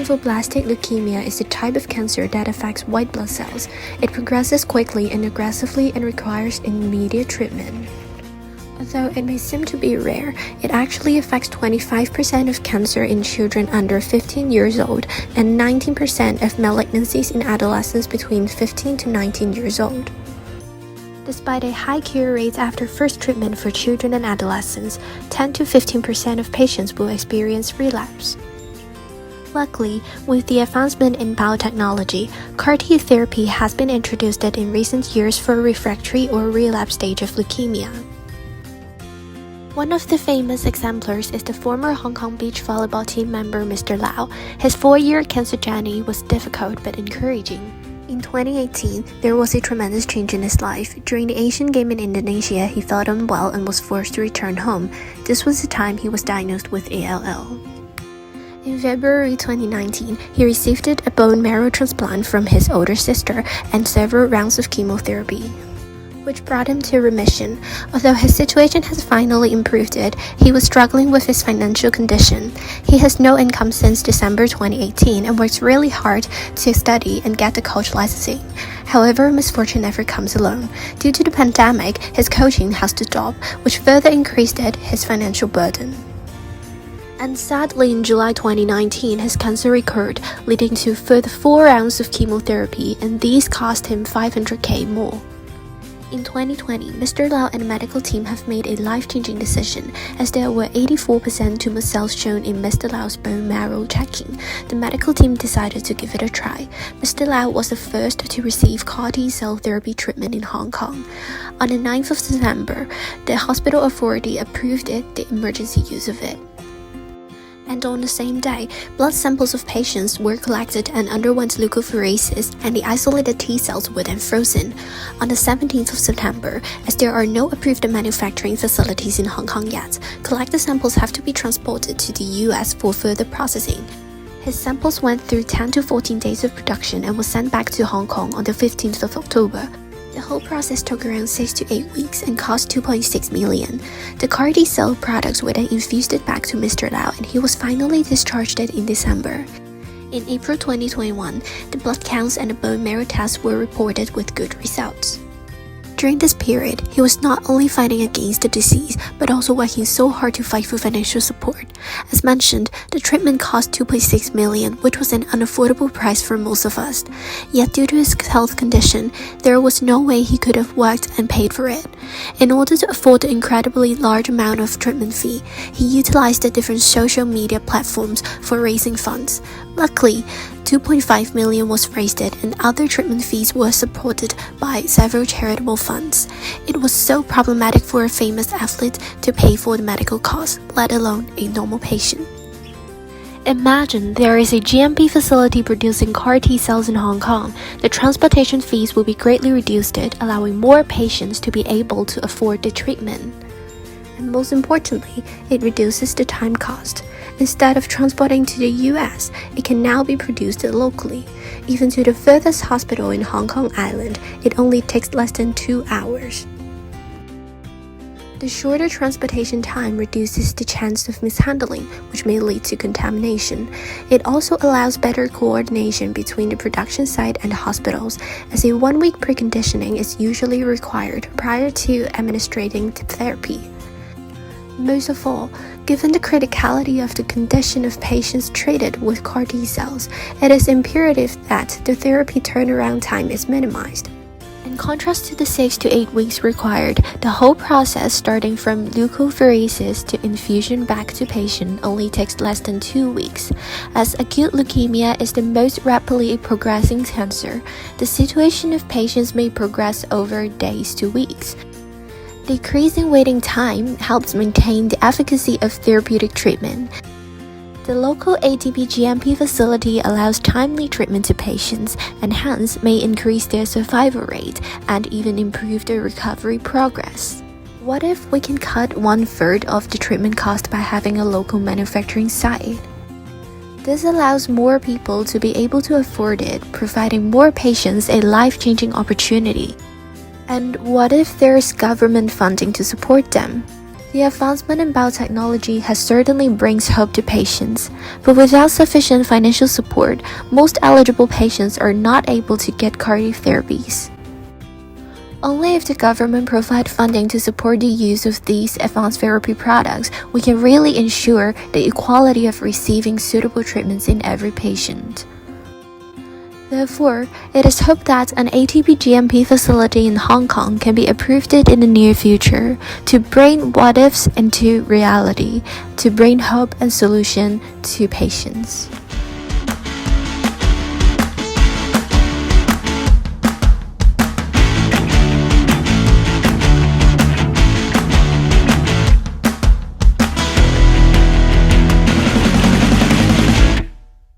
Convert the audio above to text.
lymphoblastic leukemia is a type of cancer that affects white blood cells. It progresses quickly and aggressively and requires immediate treatment. Although it may seem to be rare, it actually affects 25% of cancer in children under 15 years old and 19% of malignancies in adolescents between 15 to 19 years old. Despite a high cure rate after first treatment for children and adolescents, 10 to 15% of patients will experience relapse. Luckily, with the advancement in biotechnology, CAR-T therapy has been introduced in recent years for refractory or relapse stage of leukemia. One of the famous exemplars is the former Hong Kong beach volleyball team member Mr. Lau. His 4-year cancer journey was difficult but encouraging. In 2018, there was a tremendous change in his life. During the Asian Games in Indonesia, he felt unwell and was forced to return home. This was the time he was diagnosed with ALL. In February 2019, he received a bone marrow transplant from his older sister and several rounds of chemotherapy, which brought him to remission. Although his situation has finally improved, he was struggling with his financial condition. He has no income since December 2018 and works really hard to study and get the coach licensing. However, misfortune never comes alone. Due to the pandemic, his coaching has to stop, which further increased his financial burden. And sadly, in July 2019, his cancer recurred, leading to further 4 rounds of chemotherapy, and these cost him $500,000 more. In 2020, Mr. Lau and the medical team have made a life-changing decision, as there were 84% tumor cells shown in Mr. Lau's bone marrow checking. The medical team decided to give it a try. Mr. Lau was the first to receive CAR-T cell therapy treatment in Hong Kong. On the 9th of September, the hospital authority approved the emergency use of it. And on the same day, blood samples of patients were collected and underwent leukapheresis, and the isolated T cells were then frozen. On the 17th of September, as there are no approved manufacturing facilities in Hong Kong yet, collected samples have to be transported to the US for further processing. His samples went through 10 to 14 days of production and was sent back to Hong Kong on the 15th of October. The whole process took around 6 to 8 weeks and cost $2.6 million. The CAR-T cell products were then infused back to Mr. Lau, and he was finally discharged in December. In April 2021, the blood counts and the bone marrow tests were reported with good results. During this period, he was not only fighting against the disease, but also working so hard to fight for financial support. As mentioned, the treatment cost $2.6 million, which was an unaffordable price for most of us. Yet due to his health condition, there was no way he could have worked and paid for it. In order to afford the incredibly large amount of treatment fee, he utilized the different social media platforms for raising funds. Luckily, $2.5 million was raised and other treatment fees were supported by several charitable funds. It was so problematic for a famous athlete to pay for the medical costs, let alone a normal patient. Imagine there is a GMP facility producing CAR-T cells in Hong Kong. The transportation fees will be greatly reduced, allowing more patients to be able to afford the treatment. And most importantly, it reduces the time cost. Instead of transporting to the US, it can now be produced locally. Even to the furthest hospital in Hong Kong Island, it only takes less than 2 hours. The shorter transportation time reduces the chance of mishandling, which may lead to contamination. It also allows better coordination between the production site and hospitals, as a 1-week preconditioning is usually required prior to administering the therapy. Most of all, given the criticality of the condition of patients treated with CAR-T cells, it is imperative that the therapy turnaround time is minimized. In contrast to the 6 to 8 weeks required, the whole process starting from leukapheresis to infusion back to patient only takes less than 2 weeks. As acute leukemia is the most rapidly progressing cancer, the situation of patients may progress over days to weeks. Decreasing waiting time helps maintain the efficacy of therapeutic treatment. The local ATP GMP facility allows timely treatment to patients and hence may increase their survival rate and even improve their recovery progress. What if we can cut 1/3 of the treatment cost by having a local manufacturing site? This allows more people to be able to afford it, providing more patients a life-changing opportunity. And what if there is government funding to support them? The advancement in biotechnology has certainly brings hope to patients, but without sufficient financial support, most eligible patients are not able to get cardiac therapies. Only if the government provides funding to support the use of these advanced therapy products, we can really ensure the equality of receiving suitable treatments in every patient. Therefore, it is hoped that an ATP GMP facility in Hong Kong can be approved in the near future to bring what-ifs into reality, to bring hope and solution to patients.